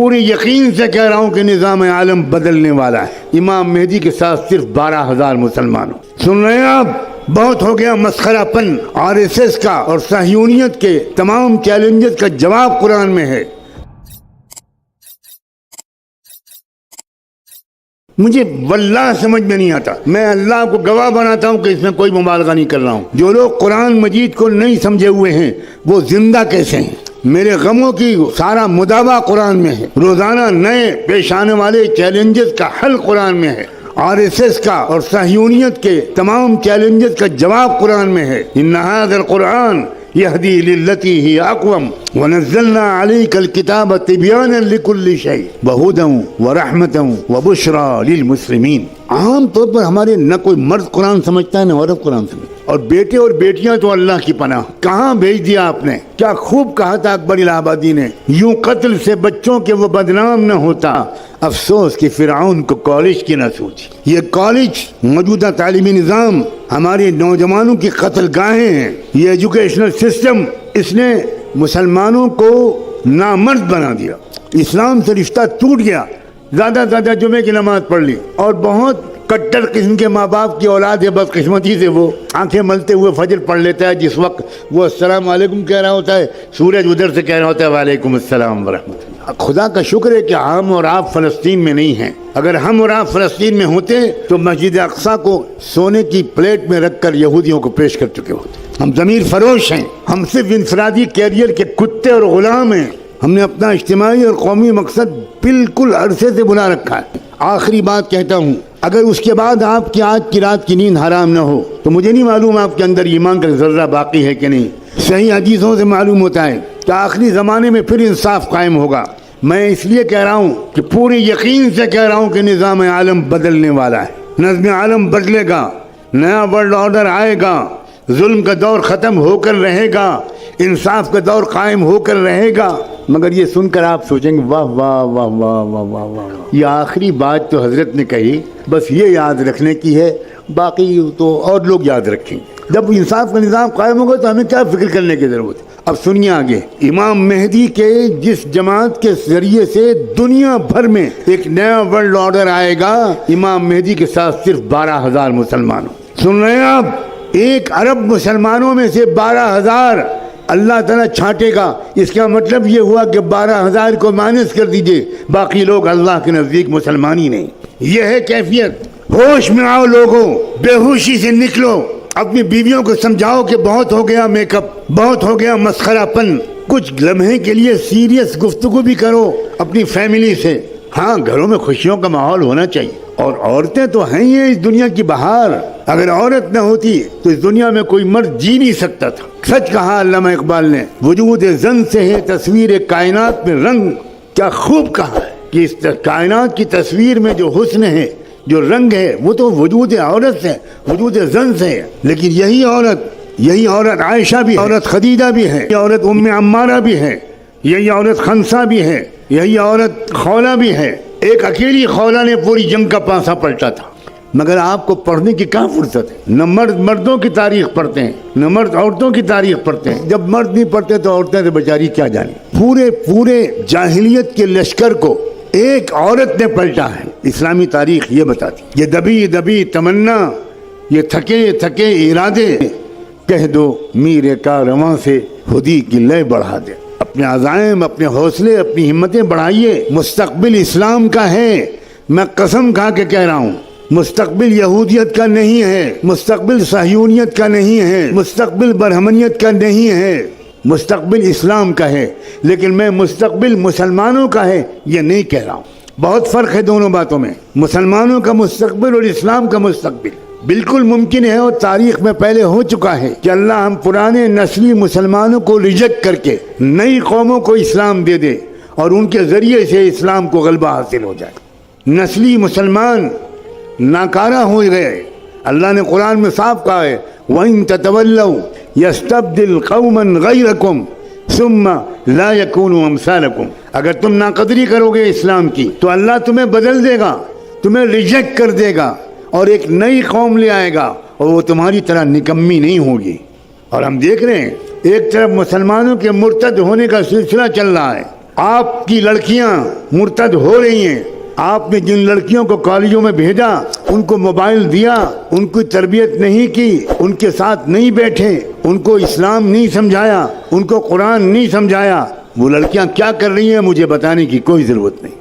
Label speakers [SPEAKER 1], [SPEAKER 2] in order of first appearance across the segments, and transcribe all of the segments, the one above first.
[SPEAKER 1] پورے یقین سے کہہ رہا ہوں کہ نظام عالم بدلنے والا ہے امام مہدی کے ساتھ صرف 12,000 مسلمانوں. سن رہے ہیں آپ؟ بہت ہو گیا مسخرہ پن. RSS کا اور صہیونیت کے تمام چیلنجز کا جواب قرآن میں ہے. مجھے واللہ سمجھ میں نہیں آتا. میں اللہ کو گواہ بناتا ہوں کہ اس میں کوئی مبالغہ نہیں کر رہا ہوں. جو لوگ قرآن مجید کو نہیں سمجھے ہوئے ہیں وہ زندہ کیسے ہیں؟ میرے غموں کی سارا مداوع قرآن میں ہے. روزانہ نئے پیش آنے والے چیلنجز کا حل قرآن میں ہے. RSS کا اور صہیونیت کے تمام چیلنجز کا جواب قرآن میں ہے. ان ھذا القرآن یہدی للتی ہی اقوم ونزلنا علیک الکتاب تبیانا لکل شیء وہدی ورحمۃ وبشری للمسلمین. عام طور پر ہمارے نہ کوئی مرد قرآن سمجھتا ہے نہ عورت قرآن سمجھتا. اور بیٹے اور بیٹیاں تو اللہ کی پناہ. کہاں بھیج دیا آپ نے؟ کیا خوب کہا تھا اکبر الہ آبادی نے، یوں قتل سے بچوں کے وہ بدنام نہ ہوتا، افسوس کہ فرعون کو کالج کی نہ سوچی. یہ کالج موجودہ تعلیمی نظام ہمارے نوجوانوں کی قتل گاہیں ہیں. یہ ایجوکیشنل سسٹم اس نے مسلمانوں کو نامرد بنا دیا. اسلام سے رشتہ ٹوٹ گیا. زیادہ زیادہ جمعے کی نماز پڑھ لی اور بہت کٹر قسم کے ماں باپ کی اولاد ہے. بدقسمتی سے وہ آنکھیں ملتے ہوئے فجر پڑھ لیتا ہے جس وقت وہ السلام علیکم کہہ رہا ہوتا ہے، سورج ادھر سے کہہ رہا ہوتا ہے وعلیکم السلام ورحمۃ اللہ. خدا کا شکر ہے کہ ہم اور آپ فلسطین میں نہیں ہیں. اگر ہم اور آپ فلسطین میں ہوتے تو مسجد اقصیٰ کو سونے کی پلیٹ میں رکھ کر یہودیوں کو پیش کر چکے ہوتے. ہم ضمیر فروش ہیں. ہم صرف انفرادی کیریئر کے کتے اور غلام ہیں. ہم نے اپنا اجتماعی اور قومی مقصد بالکل عرصے سے بنا رکھا ہے. آخری بات کہتا ہوں، اگر اس کے بعد آپ کی آج کی رات کی نیند حرام نہ ہو تو مجھے نہیں معلوم آپ کے اندر ایمان کا ذرہ باقی ہے کہ نہیں. صحیح حدیثوں سے معلوم ہوتا ہے کہ آخری زمانے میں پھر انصاف قائم ہوگا. میں اس لیے کہہ رہا ہوں کہ پورے یقین سے کہہ رہا ہوں کہ نظام عالم بدلنے والا ہے. نظم عالم بدلے گا، نیا ورلڈ آرڈر آئے گا، ظلم کا دور ختم ہو کر رہے گا، انصاف کا دور قائم ہو کر رہے گا. مگر یہ سن کر آپ سوچیں گے واہ واہ واہ واہ واہ واہ واہ، یہ آخری بات تو حضرت نے کہی، بس یہ یاد رکھنے کی ہے، باقی تو اور لوگ یاد رکھیں گے. جب انصاف کا نظام قائم ہوگا تو ہمیں کیا فکر کرنے کی ضرورت ہے. اب سنیے آگے. امام مہدی کے جس جماعت کے ذریعے سے دنیا بھر میں ایک نیا ورلڈ آرڈر آئے گا، امام مہدی کے ساتھ صرف 12,000 مسلمانوں. سن رہے ہیں آپ؟ 1 ارب مسلمانوں میں سے 12,000 اللہ تعالیٰ چھانٹے گا. اس کا مطلب یہ ہوا کہ 12,000 کو مائنس کر دیجئے، باقی لوگ اللہ کے نزدیک مسلمان ہی نہیں. یہ ہے کیفیت. ہوش میں آؤ لوگوں، بے ہوشی سے نکلو. اپنی بیویوں کو سمجھاؤ کہ بہت ہو گیا میک اپ، بہت ہو گیا مسخرہ پن. کچھ لمحے کے لیے سیریس گفتگو بھی کرو اپنی فیملی سے. ہاں، گھروں میں خوشیوں کا ماحول ہونا چاہیے. اور عورتیں تو ہیں ہی اس دنیا کی بہار. اگر عورت نہ ہوتی تو اس دنیا میں کوئی مرد جی نہیں سکتا تھا. سچ کہا علامہ اقبال نے، وجود زن سے ہے تصویر کائنات میں رنگ. کیا خوب کہا ہے کہ اس کائنات کی تصویر میں جو حسن ہے، جو رنگ ہے، وہ تو وجود عورت سے، وجود زن سے ہے. لیکن یہی عورت عائشہ بھی ہے، عورت خدیجہ بھی ہے، یہ عورت ام عمارہ بھی ہے، یہی عورت خنسا بھی ہے، یہی عورت خولہ بھی ہے. ایک اکیلی خولہ نے پوری جنگ کا پانسا پلٹا تھا. مگر آپ کو پڑھنے کی کہاں فرصت ہے؟ نہ مرد مردوں کی تاریخ پڑھتے ہیں، نہ مرد عورتوں کی تاریخ پڑھتے ہیں. جب مرد نہیں پڑھتے تو عورتیں تو بیچاری کیا جانیں. پورے جاہلیت کے لشکر کو ایک عورت نے پلٹا ہے. اسلامی تاریخ یہ بتاتی. یہ دبی تمنا، یہ تھکے ارادے، کہہ دو میر کارواں سے خودی کی لے بڑھا دے. اپنے عزائم، اپنے حوصلے، اپنی ہمتیں بڑھائیے. مستقبل اسلام کا ہے. میں قسم کھا کے کہہ رہا ہوں، مستقبل یہودیت کا نہیں ہے، مستقبل صہیونیت کا نہیں ہے، مستقبل برہمنیت کا نہیں ہے، مستقبل اسلام کا ہے. لیکن میں مستقبل مسلمانوں کا ہے یہ نہیں کہہ رہا ہوں. بہت فرق ہے دونوں باتوں میں. مسلمانوں کا مستقبل اور اسلام کا مستقبل. بالکل ممکن ہے اور تاریخ میں پہلے ہو چکا ہے کہ اللہ ہم پرانے نسلی مسلمانوں کو ریجیکٹ کر کے نئی قوموں کو اسلام دے دے اور ان کے ذریعے سے اسلام کو غلبہ حاصل ہو جائے. نسلی مسلمان ناکارہ ہو گئے. اللہ نے قرآن میں صاف کہا ہے وَإِن تَتَوَلَّوْا يَسْتَبْدِلْ قَوْمًا غَيْرَكُمْ ثُمَّ لَا يَكُونُوا أَمْثَالَكُمْ. اگر تم ناقدری کرو گے اسلام کی تو اللہ تمہیں بدل دے گا، تمہیں ریجیکٹ کر دے گا اور ایک نئی قوم لے آئے گا اور وہ تمہاری طرح نکمی نہیں ہوگی. اور ہم دیکھ رہے ہیں ایک طرف مسلمانوں کے مرتد ہونے کا سلسلہ چل رہا ہے آپ کی لڑکیاں مرتد ہو رہی ہیں. آپ نے جن لڑکیوں کو کالجوں میں بھیجا ان کو موبائل دیا, ان کی تربیت نہیں کی, ان کے ساتھ نہیں بیٹھے, ان کو اسلام نہیں سمجھایا, ان کو قرآن نہیں سمجھایا, وہ لڑکیاں کیا کر رہی ہیں مجھے بتانے کی کوئی ضرورت نہیں.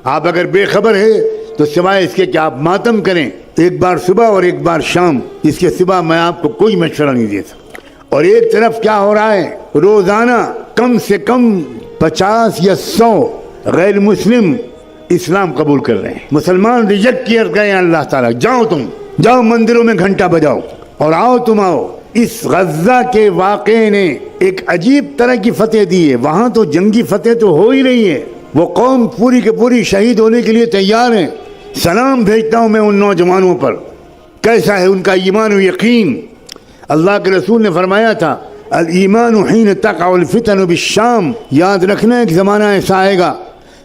[SPEAKER 1] آپ اگر بے خبر ہے تو سوائے اس کے کہ آپ ماتم کریں ایک بار صبح اور ایک بار شام, اس کے سوا میں آپ کو کوئی مشورہ نہیں دے سکتا. اور ایک طرف کیا ہو رہا ہے, روزانہ کم سے کم 50 یا 100 غیر مسلم اسلام قبول کر رہے ہیں. مسلمان ریجیکٹ کیے گئے ہیں اللہ تعالیٰ. جاؤ تم, جاؤ مندروں میں گھنٹہ بجاؤ اور آؤ تم آؤ. اس غزہ کے واقعے نے ایک عجیب طرح کی فتح دی ہے. وہاں تو جنگی فتح تو ہو ہی رہی ہے, وہ قوم پوری کے پوری شہید ہونے کے لیے تیار ہیں. سلام بھیجتا ہوں میں ان نوجوانوں پر, کیسا ہے ان کا ایمان و یقین. اللہ کے رسول نے فرمایا تھا الایمان حین تقع الفتن بالشام. یاد رکھنا ایک زمانہ ایسا آئے گا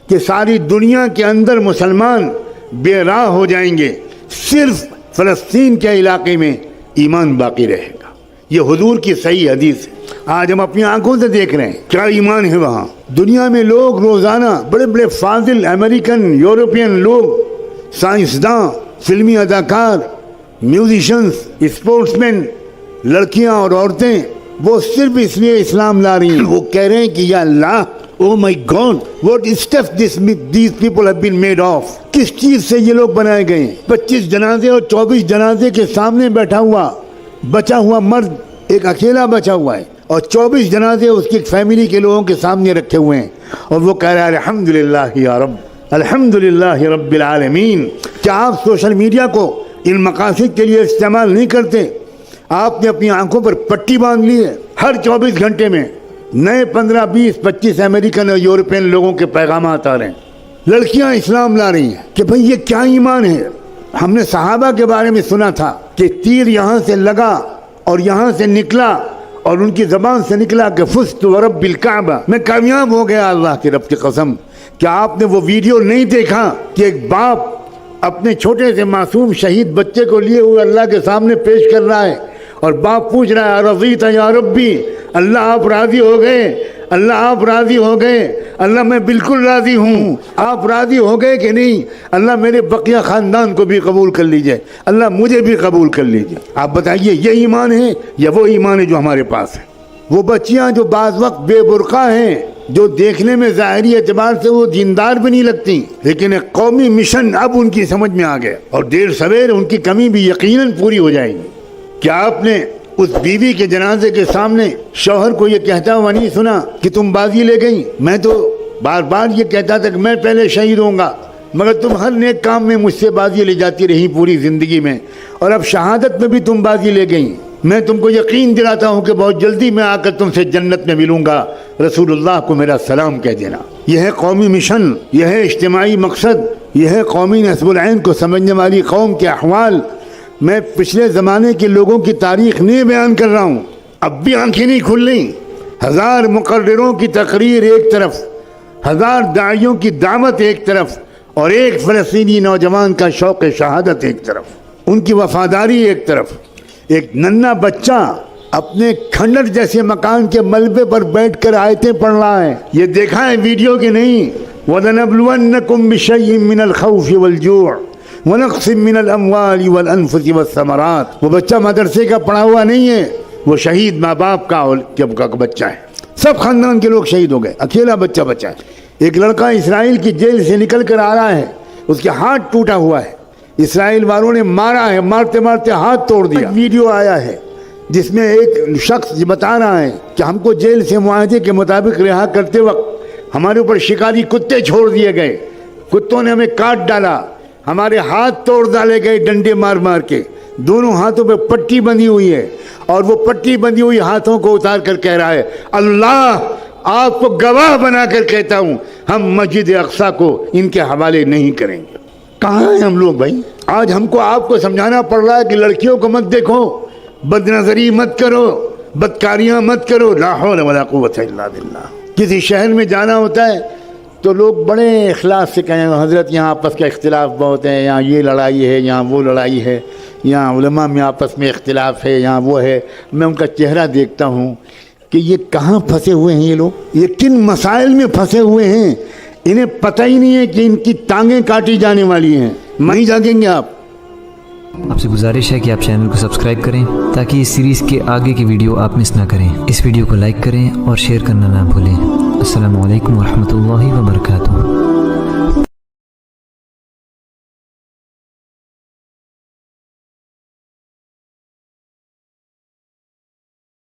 [SPEAKER 1] کہ ساری دنیا کے اندر مسلمان بے راہ ہو جائیں گے, صرف فلسطین کے علاقے میں ایمان باقی رہے گا. یہ حضور کی صحیح حدیث ہے, آج ہم اپنی آنکھوں سے دیکھ رہے ہیں کیا ایمان ہے وہاں. دنیا میں لوگ روزانہ بڑے بڑے فاضل امریکن یورپین لوگ, سائنسداں, فلمی اداکار, میوزیشنز, اسپورٹس مین, لڑکیاں اور عورتیں, وہ صرف اس لیے اسلام لا رہی ہیں. وہ کہہ رہے ہیں کہ یا اللہ, oh my God, what stuff these people have been made of. کس چیز سے یہ لوگ بنائے گئے ہیں. 25 جنازے اور 24 جنازے کے سامنے بیٹھا ہوا بچا ہوا مرد ایک اکیلا بچا ہوا ہے, اور 24 جنازے اس کی فیملی کے لوگوں کے سامنے رکھے ہوئے ہیں, اور وہ کہہ رہا ہے الحمدللہ یا رب, الحمدللہ رب العالمین. کیا آپ سوشل میڈیا کو ان مقاصد کے لیے استعمال نہیں کرتے؟ آپ نے اپنی آنکھوں پر پٹی باندھ لی ہے. ہر 24 گھنٹے میں نئے 15, 20, 25 امریکن اور یورپین لوگوں کے پیغامات آ رہے ہیں. لڑکیاں اسلام لا رہی ہیں کہ بھئی یہ کیا ایمان ہے. ہم نے صحابہ کے بارے میں سنا تھا کہ تیر یہاں سے لگا اور یہاں سے نکلا, اور ان کی زبان سے نکلا کہ فزت ورب الکعبہ, میں کامیاب ہو گیا اللہ کی رب کی قسم. کیا آپ نے وہ ویڈیو نہیں دیکھا کہ ایک باپ اپنے چھوٹے سے معصوم شہید بچے کو لیے ہوئے اللہ کے سامنے پیش کر رہا ہے, اور باپ پوچھ رہا ہے رضیت یا ربی, اللہ آپ راضی ہو گئے, اللہ آپ راضی ہو گئے, اللہ میں بالکل راضی ہوں, آپ راضی ہو گئے کہ نہیں, اللہ میرے بقیہ خاندان کو بھی قبول کر لیجئے, اللہ مجھے بھی قبول کر لیجئے. آپ بتائیے یہ ایمان ہے یا وہ ایمان ہے جو ہمارے پاس ہے؟ وہ بچیاں جو بعض وقت بے برقع ہیں, جو دیکھنے میں ظاہری اعتبار سے وہ دیندار بھی نہیں لگتی, لیکن ایک قومی مشن اب ان کی سمجھ میں آ گیا, اور دیر سویر ان کی کمی بھی یقیناً پوری ہو جائے گی. کیا آپ نے اس بیوی کے جنازے کے سامنے شوہر کو یہ کہتا ہوا نہیں سنا کہ تم بازی لے گئی؟ میں تو بار بار یہ کہتا تھا کہ میں پہلے شہید ہوں گا, مگر تم ہر نیک کام میں مجھ سے بازی لے جاتی رہی پوری زندگی میں, اور اب شہادت میں بھی تم بازی لے گئی. میں تم کو یقین دلاتا ہوں کہ بہت جلدی میں آ کر تم سے جنت میں ملوں گا, رسول اللہ کو میرا سلام کہہ دینا. یہ ہے قومی مشن, یہ ہے اجتماعی مقصد, یہ ہے قومی نصب العین کو سمجھنے والی قوم کے احوال. میں پچھلے زمانے کے لوگوں کی تاریخ نہیں بیان کر رہا ہوں, اب بھی آنکھیں نہیں کھل رہی. 1000 مقرروں کی تقریر ایک طرف, 1000 داعیوں کی دعوت ایک طرف, اور ایک فلسطینی نوجوان کا شوق شہادت ایک طرف, ان کی وفاداری ایک طرف. ایک ننھا بچہ اپنے کھنڈر جیسے مکان کے ملبے پر بیٹھ کر آیتیں پڑھ رہا ہے. یہ دیکھا ہے ویڈیو کہ نہیں؟ وَلَنَبْلُوَنَّكُمْ بِشَيْءٍ مِّنَ الْخَوْفِ وَالْجُوعِ وَنَقْصٍ مِّنَ الْأَمْوَالِ وَالْأَنفُسِ وَالثَّمَرَاتِ. وہ بچہ مدرسے کا پڑھا ہوا نہیں ہے, وہ شہید ماں باپ کا بچہ ہے. سب خاندان کے لوگ شہید ہو گئے, اکیلا بچہ بچا ہے. ایک لڑکا اسرائیل کی جیل سے نکل کر آ رہا ہے, اس کے ہاتھ ٹوٹا ہوا ہے, اسرائیل والوں نے مارا ہے, مارتے مارتے ہاتھ توڑ دیا. ویڈیو آیا ہے جس میں ایک شخص بتا رہا ہے کہ ہم کو جیل سے معاہدے کے مطابق رہا کرتے وقت ہمارے اوپر شکاری کتے چھوڑ دیے گئے, کتوں نے ہمیں کاٹ ڈالا, ہمارے ہاتھ توڑ ڈالے گئے ڈنڈے مار مار کے, دونوں ہاتھوں پہ پٹی بندھی ہوئی ہے, اور وہ پٹی بندھی ہوئی ہاتھوں کو اتار کر کہہ رہا ہے اللہ آپ کو گواہ بنا کر کہتا ہوں ہم مسجد اقصیٰ کو ان کے حوالے نہیں کریں گے. کہاں ہیں ہم لوگ بھائی؟ آج ہم کو آپ کو سمجھانا پڑ رہا ہے کہ لڑکیوں کو مت دیکھو, بد نظری مت کرو, بدکاریاں مت کرو. لا حول ولا قوت الا باللہ. کسی شہر میں جانا ہوتا ہے تو لوگ بڑے اخلاص سے کہیں حضرت یہاں آپس کا اختلاف بہت ہے, یہاں یہ لڑائی ہے, یہاں وہ لڑائی ہے, یہاں علماء میں آپس میں اختلاف ہے, یہاں وہ ہے. میں ان کا چہرہ دیکھتا ہوں کہ یہ کہاں پھنسے ہوئے ہیں، یہ لوگ یہ کن مسائل میں پھنسے ہوئے ہیں، انہیں پتہ ہی نہیں ہے کہ ان کی ٹانگیں کاٹی جانے والی ہیں. نہیں جاگیں گے آپ.
[SPEAKER 2] آپ سے گزارش ہے کہ آپ چینل کو سبسکرائب کریں تاکہ اس سیریز کے آگے کی ویڈیو آپ مس نہ کریں. اس ویڈیو کو لائک کریں اور شیئر کرنا نہ بھولیں. السلام علیکم ورحمۃ اللہ وبرکاتہ.